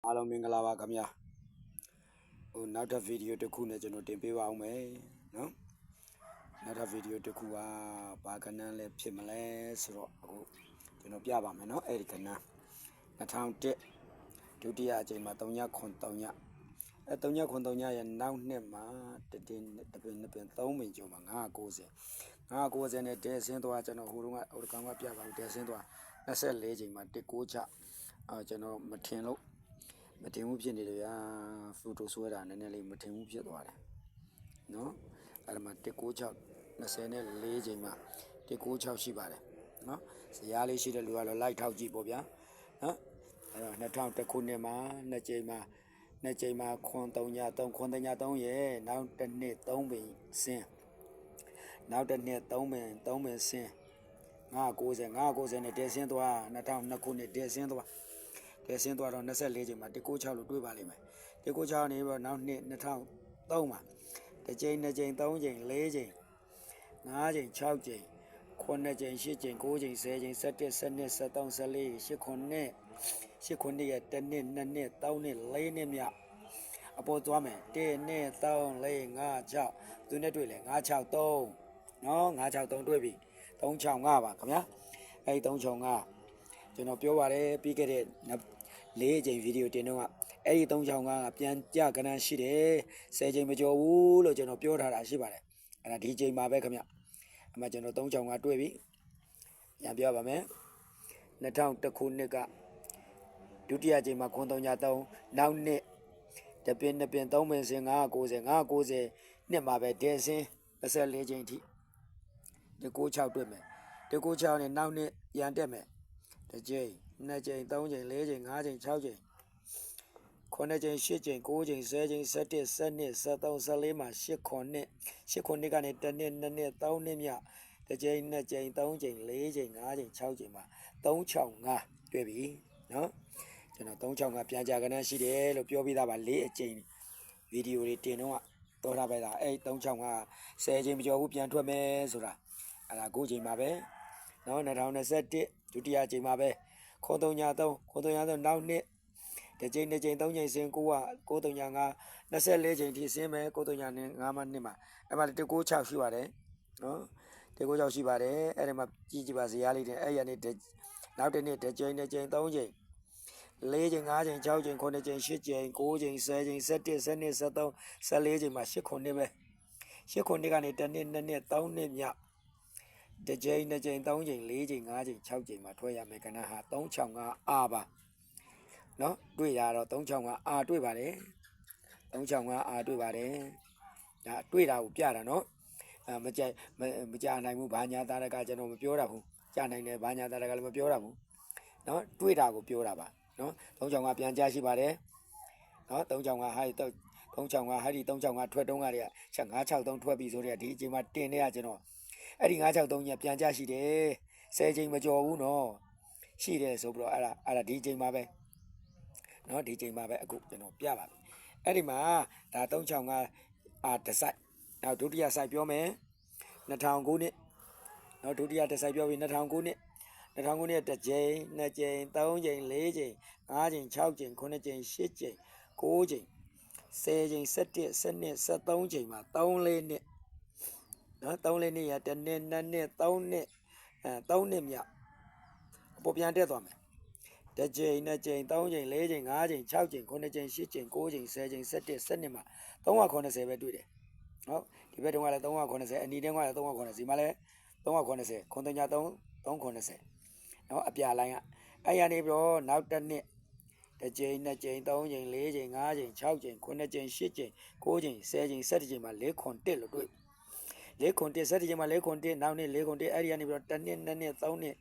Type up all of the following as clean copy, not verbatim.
အားလုံးမင်္ဂလာပါခင်ဗျာနောက်ထပ်ဗီဒီယိုတစ်ခုနဲ့ကျွန်တော်တင်ပေးပါအောင်မယ်နော်နောက်ထပ်ဗီဒီယိုတစ်ခုကဘာကဏ္ဍလဲဖြစ်မလဲဆိုတော့အခုကျွန်တော်ပြပါမယ်နော်အဲ့ဒီကဏ္ဍ2001ဒုတိယအကြိမ်မှာ3ညခွန်3ည3ညခွန်3ညရဲ့နောက်နှစ်မှာတပင်3ပင်ကျော်မှာ990နဲ့တဲဆင်းသွားကျွန်တော်ဟိုတုန်းကကောင်ကပြပါဦးတဲဆင်းသွား24ချိန်မှာ196ကျွန်တော်မထင်မှုဖြစ်နေတယ်ဗျာဖိုတိုဆွဲတာနည်းနည်းလေးမထင်မှုဖြစ်သွားတယ်နော်အဲ့ဒါမှ196 24ချိန်မှာ196ရှိပါတယ်နော်ဇရာလေးရှိတဲ့လူကတော့လိုက်ထောက်ကြည့်ပေါ့ဗျာနော်အဲ့တော့2001ခုနှစ်မှာ2ချိန်မှာခွန်3ည3ရဲ့နောက်တစ်နှစ်3ပင်ဆင်းနောက်တစ်နှစ်3ပင်ဆင်း990နဲ့တဲဆင်းသွား2002ခုနှစ်တဲဆင်းသွားတော့24ချိန်မှာ196လို့တွေးပါလိမ့်မယ်196နေပြီးတော့နောက်နှစ်2003မှာတစ်ချိန်2ချိန်3ချိန်4ချိန်5ချိန်6ချိန်9ချိန်10ချိန်9ချိန်10ချိန်11 12 13 14 18ခုနှစ်ရဲ့တစ်နှစ်2နှစ်3နှစ်4နှစ်မြောက်အပေါ်သွားမယ်1 2 3 4 5 6သူနဲ့တွေ့လေ963နော်963တွေ့ပြီ365ပါခင်ဗျာအဲဒီ365ကျွန်တော်ပြောပါတယ်ပြီးခဲ့တဲ့4ချိန်ဗီဒီယိုတင်တော့အဲ့ဒီ365ကပြန်ကြကဏ္ဍရှိတယ်10ချိန်မကျော်ဘူးလို့ကျွန်တော်ပြောထားတာရှိပါတယ်အဲ့ဒါဒီချိန်မှာပဲခင်ဗျအမှကျွန်တော်365တွေ့ပြီပြန်ပြောပါမယ်2001ခုနှစ်ကဒုတိယချိန်မှာခွန်3ည3နောက်နှစ်တပင်3ပင်စင်990နှစ်မှာပဲဒဲစင်း24ချိန်ထိ196တွေ့မယ်196နဲ့နောက်နှစ်ပြန်တက်မယ်တစ်ချိန်2ချိန်3ချိန်4ချိန်5ချိန်6ချိန်9ချိန်10ချိန်9ချိန်10ချိန်11 12 13 14မှာ8ခုနှစ်ကနေတစ်နှစ်2နှစ်3နှစ်မြောက်တစ်ချိန်2ချိန်3ချိန်4ချိန်5ချိန်6ချိန်မှာ365တွေ့ပြီနော်ကျွန်တော်365ပြန်ကြကဏ္ဍရှိတယ်လို့ပြောပြသားပါ4အချိန်ဗီဒီယိုတွေတင်တော့တော်တာပဲလားအဲ့365 10ချိန်မကျော်ဘူးပြန်ထွက်မယ်ဆိုတာအဲ့ဒါ9ချိန်မှာပဲနော်2021ဒုတိယချိန်မှာပဲခွန်3ည3နောက်နှစ်တစ်ချိန်2ချိန်3ချိန်စင်935 24ချိန်ထိဆင်းမယ်9 3နဲ့5မှ2မှာအဲ့မှာ196ရှိပါတယ်နော်196ရှိပါတယ်အဲ့ဒီမှာကြည့်ပါဇရာလေးတွေအဲ့ရနေနောက်တစ်နှစ်တစ်ချိန်2ချိန်3ချိန်4ချိန်5ချိန်6ချိန်9ချိန်10ချိန်9ချိန်10ချိန်11 12 13 14ချိန်မှာ8ခုနှစ်ပဲ8ခုနှစ်ကနေတစ်နှစ်2နှစ်3နှစ်မြောက်တစ်ချိန်2ချိန်3ချိန်4ချိန်5ချိန်6ချိန်မှာထွက်ရမယ်ကဏ္ဍဟာ365အာပါနော်တွေ့ရတော့365အာတွေ့ပါတယ်365အာတွေ့ပါတယ်ဒါတွေ့တာကိုပြတာနော်မကြနိုင်ဘူးဘာညာတာရကကျွန်တော်မပြောတာဘူးကြနိုင်တယ်ဘာညာတာရကလည်းမပြောတာဘူးနော်တွေ့တာကိုပြောတာပါနော်365ပြန်ကြားရှိပါတယ်နော်365ဟာ365ဟာဒီ365ထွက်တုံးကတည်းက963ထွက်ပြီဆိုတော့ဒီအချိန်မှာတင်နေရကျွန်တော်အဲ့ဒီ963ညပြန်ကြရှိတယ်10ချိန်မကျော်ဘူးနော်ရှိတယ်ဆိုပြီးတော့အဲ့ဒါဒီချိန်မှာပဲနော်ဒီချိန်မှာပဲအခုကျွန်တော်ပြပါပြီအဲ့ဒီမှာဒါ365တစ်စိုက်နောက်ဒုတိယစိုက်ပြောမယ်2009နှစ်နော်ဒုတိယတစ်စိုက်ပြောပြီး2009နှစ်တစ်ချိန်2ချိန်3ချိန်4ချိန်5ချိန်6ချိန်9ချိန်10ချိန်9ချိန်10ချိန်11 12 13ချိန်မှာ3-4နှစ်နော်3-4နှစ်ရတစ်နှစ်2နှစ်3နှစ်3နှစ်မြောက်အပေါ်ပြန်တက်သွားမယ်တစ်ချိန်2ချိန်3ချိန်4ချိန်5ချိန်6ချိန်9ချိန်10ချိန်9ချိန်10ချိန်11 12မှာ390ပဲတွေ့တယ်နော်ဒီဘက်တုန်းကလည်း390အနီတုန်းကလည်း390ဒီမှာလည်း390ခွန်3ည390နော်အပြာလိုင်းကအဲ့ရနေပြီးတော့နောက်တစ်နှစ်တစ်ချိန်2ချိန်3ချိန်4ချိန်5ချိန်6ချိန်9ချိန်10ချိန်9ချိန်10ချိန်17ချိန်မှာ4ခွန်1လို့တွေ့4ခွန်1 17ချိန်မှာ4ခွန်1နောက်နှစ်4ခွန်1အဲ့ဒီကနေပြီးတော့တစ်နှစ်2နှစ်3နှစ်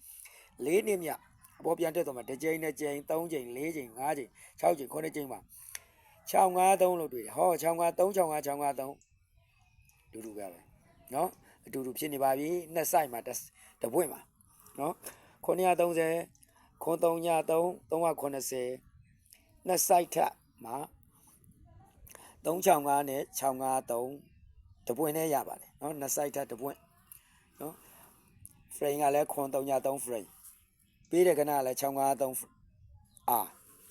4နှစ်မြတ်အပေါ်ပြန်တက်သွားမှာတစ်ချိန်2ချိန်3ချိန်4ချိန်5ချိန်6ချိန်9ချိန်မှာ653လို့တွေ့တယ်ဟော653တူတူပဲနော်အတူတူဖြစ်နေပါပြီနှစ်ဆိုင်မှာတပွင့်မှာနော်930ခွန်3ည390နှစ်ဆိုင်ထမှာ365နဲ့653တပွင့်နဲ့ရပါတယ်နော်နှစ်ဆိုင်ထတပွင့်နော် frame ကလည်းခွန်3ည3 frame ပေးတဲ့ကဏ္ဍကလည်း653အာ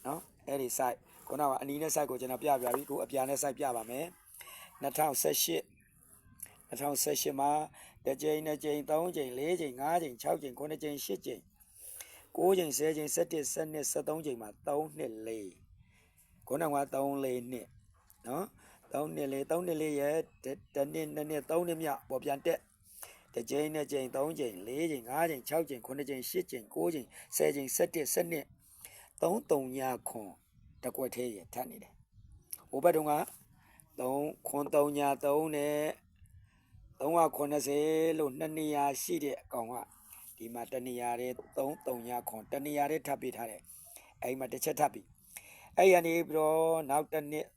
နော်အဲ့ဒီ site ခုနကအနီးနဲ့ site ကိုကျွန်တော်ပြပြပြီခုအပြာနဲ့ site ပြပါမယ်2018မှာတစ်ကြိမ်2ကြိမ်3ကြိမ်4ကြိမ်5ကြိမ်6ကြိမ်9ကြိမ်10ကြိမ်9ကြိမ်10ကြိမ်11 12 13ကြိမ်မှာ3နှစ်4ခုနက3 4နှစ်နော်3နှစ်4ရဲ့တစ်နှစ်2နှစ်3နှစ်မြောက်ပေါ်ပြန်တက်တစ်ကြိမ်2ကြိမ်3ကြိမ်4ကြိမ်5ကြိမ်6ကြိမ်9ကြိမ်10ကြိမ်9ကြိမ်10ကြိမ်11 12 3 3ညခွန်တကွက်သေးရထပ်နေတယ်ဟိုဘက်တုန်းက3ခွန်3ည3နဲ့380လို့2နေရာရှိတဲ့အကောင်ကဒီမှာတနေရာတဲ့3 3ညခွန်တနေရာတဲ့ထပ်ပေးထားတယ်အဲ့မှာတစ်ချက်ထပ်ပြီးအဲ့ရနေပြီးတော့နောက်တစ်နှစ်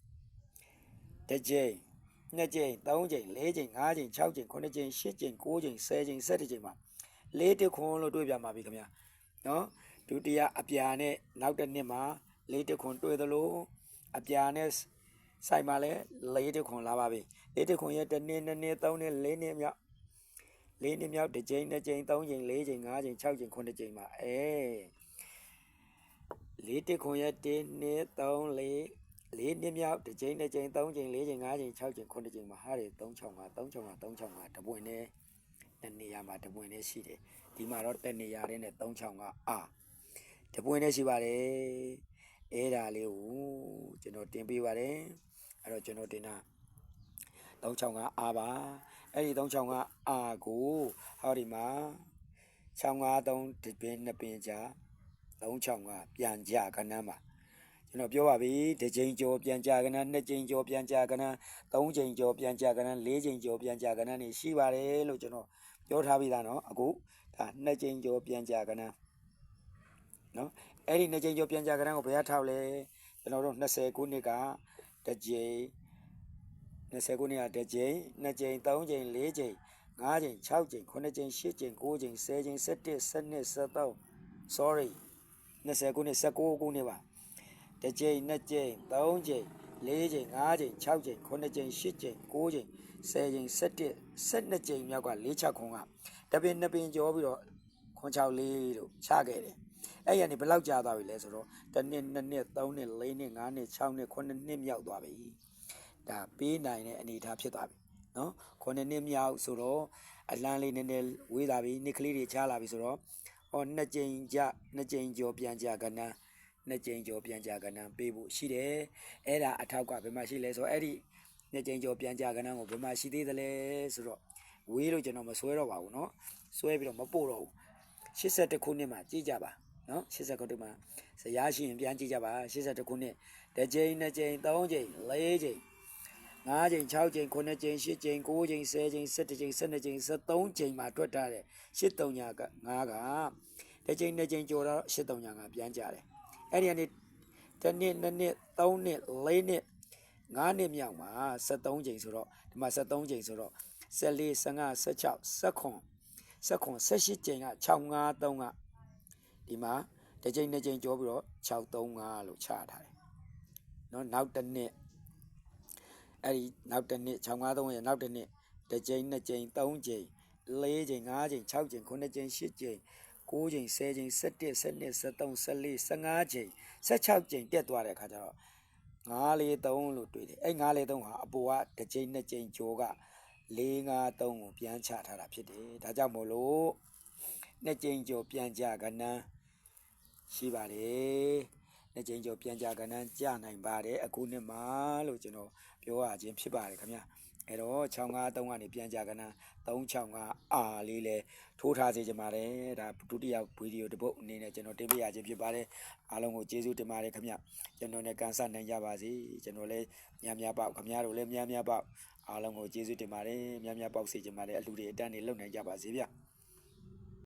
တစ်ကြိမ်2ကြိမ်3ကြိမ်4ကြိမ်5ကြိမ်6ကြိမ်9ကြိမ်10ကြိမ်9ကြိမ်10ကြိမ်17ကြိမ်မှာ4တစ်ခွန်လို့တွေ့ပြမှာပြီခင်ဗျာနော်ဒုတိယအပြာနဲ့နောက်တစ်နှစ်မှာ4တစ်ခွန်တွေ့သလိုအပြာနဲ့ဆိုင်မှာလဲ4တစ်ခွန်လာပါပြီ4တစ်ခွန်ရဲ့တစ်နှစ်2နှစ်3နှစ်4နှစ်မြောက်4နှစ်မြောက်တစ်ကြိမ်2ကြိမ်3ကြိမ်4ကြိမ်5ကြိမ်6ကြိမ်9ကြိမ်မှာ4တစ်ခွန်ရဲ့1နှစ်3 4နှစ်မြောက်တစ်ကြိမ်2ကြိမ်3ကြိမ်4ကြိမ်5ကြိမ်6ကြိမ်9ကြိမ်မှာဟာတွေ365တပွင့်နဲ့တစ်နေရာမှာတပွင့်နဲ့ရှိတယ်ဒီမှာတော့တစ်နေရာနဲ့365တပွင့်နဲ့ရှိပါတယ်အဲ့ဒါလေးကိုကျွန်တော်တင်ပေးပါတယ်အဲ့တော့ကျွန်တော်တင်တာ365ပါအဲ့ဒီ365ကိုဟောဒီမှာ653ဒီပင်2ပင်ကြာ365ပြန်ကြခဏမှာကျွန်တော်ပြောပါပြီတစ်ကြိမ်ကျော်ပြန်ကြခဏ2ကြိမ်ကျော်ပြန်ကြခဏ3ကြိမ်ကျော်ပြန်ကြခဏ4ကြိမ်ကျော်ပြန်ကြခဏနေရှိပါတယ်လို့ကျွန်တော်ပြောထားပြီးသားเนาะအခုဒါ2ကြိမ်ကျော်ပြန်ကြခဏเนาะအဲ့ဒီ2ကြိမ်ကျော်ပြန်ကြခဏကိုဘယ်ကထောက်လဲကျွန်တော်တို့20ခုနှစ်ကတစ်ကြိမ်20ခုနှစ်ကတစ်ကြိမ်2ကြိမ်3ကြိမ်4ကြိမ်5ကြိမ်6ကြိမ်9ကြိမ်10ကြိမ်9ကြိမ်10ကြိမ်11 12 13 sorry 20ခုနှစ်19ခုနှစ်ပါတစ်ကြိမ်2ကြိမ်3ကြိမ်4ကြိမ်5ကြိမ်6ကြိမ်9ကြိမ်10ကြိမ်9ကြိမ်10ကြိမ်11 12ကြိမ်မြောက်က4ချက်ခွန်ကတပင်2ပင်ကျော်ပြီးတော့ခွန်6လေးလို့ချခဲ့တယ်အဲ့ရနေဘယ်လောက်ကြာသွားပြီလဲဆိုတော့တစ်နှစ်2နှစ်3နှစ်4နှစ်5နှစ်6နှစ်9နှစ်မြောက်သွားပြီဒါပေးနိုင်တဲ့အနေအထားဖြစ်သွားပြီနော်9နှစ်မြောက်ဆိုတော့အလန်းလေးနည်းနည်းဝေးလာပြီနှစ်ကလေးတွေချလာပြီဆိုတော့2ကြိမ်ကြ2ကြိမ်ကျော်ပြန်ကြကဏ္ဍ2ကြိမ်ကျော်ပြန်ကြကဏ္ဍပေးဖို့ရှိတယ်အဲ့ဒါအထောက်ကဘယ်မှာရှိလဲဆိုတော့အဲ့ဒီ2ကြိမ်ကျော်ပြန်ကြကဏ္ဍကိုဘယ်မှာရှိသေးသလဲဆိုတော့ဝေးလို့ကျွန်တော်မဆွဲတော့ပါဘူးเนาะဆွဲပြီးတော့မပို့တော့ဘူး81ခုနှစ်မှာကြည့်ကြပါเนาะ80ခုနှစ်မှာဇရာရှိရင်ပြန်ကြည့်ကြပါ81ခုနှစ်တစ်ကြိမ်2ကြိမ်3ကြိမ်4ကြိမ်5ကြိမ်6ကြိမ်9ကြိမ်10ကြိမ်9ကြိမ်10ကြိမ်17ကြိမ်12ကြိမ်13ကြိမ်မှာတွက်ထားတယ်83ညာက5ကတစ်ကြိမ်2ကြိမ်ကျော်တော့83ညာကပြန်ကြတယ်အဲ့ဒီကနေတစ်နှစ်2နှစ်3နှစ်4နှစ်5နှစ်မြောက်မှာ73ကြိမ်ဆိုတော့ဒီမှာ73ကြိမ်ဆိုတော့14 15 16 19 18ကြိမ်က653ကဒီမှာတစ်ကြိမ်2ကြိမ်ကျော်ပြီးတော့635လို့ချထားတယ်เนาะနောက်တစ်နှစ်အဲ့ဒီနောက်တစ်နှစ်653ရဲ့နောက်တစ်နှစ်တစ်ကြိမ်2ကြိမ်3ကြိမ်4ကြိမ်5ကြိမ်6ကြိမ်9ကြိမ်10ကြိမ်9ကြိမ်10ကြိမ်17 12 13 14 15ကြိမ်16ကြိမ်တက်သွားတဲ့အခါကျတော့943လို့တွေ့တယ်အဲ့943ဟာအပေါ်ကတစ်ကြိမ်2ကြိမ်ကျော်က453ကိုပြန်ချထားတာဖြစ်တယ်ဒါကြောင့်မို့လို့2ကြိမ်ကျော်ပြန်ကြကဏ္ဍရှိပါလေ2ကြိမ်ကျော်ပြန်ကြကဏ္ဍကြနိုင်ပါတယ်အခုနှစ်မှာလို့ကျွန်တော်ပြောရခြင်းဖြစ်ပါတယ်ခင်ဗျာအဲ့တော့653ကနေပြန်ကြကဏ္ဍ365လေးလဲထိုးထားစေချင်ပါတယ်ဒါဒုတိယဗီဒီယိုတစ်ပုဒ်အနေနဲ့ကျွန်တော်တင်ပြရခြင်းဖြစ်ပါတယ်အားလုံးကိုကျေးဇူးတင်ပါတယ်ခင်ဗျကျွန်တော်နဲ့ကန်ဆယ်နိုင်ကြပါစေကျွန်တော်လည်းများပေါက်ခင်ဗျားတို့လည်းများပေါက်အားလုံးကိုကျေးဇူးတင်ပါတယ်များပေါက်စေချင်ပါတယ်အလှူတွေအတန်းတွေလုပ်နိုင်ကြပါစေဗျ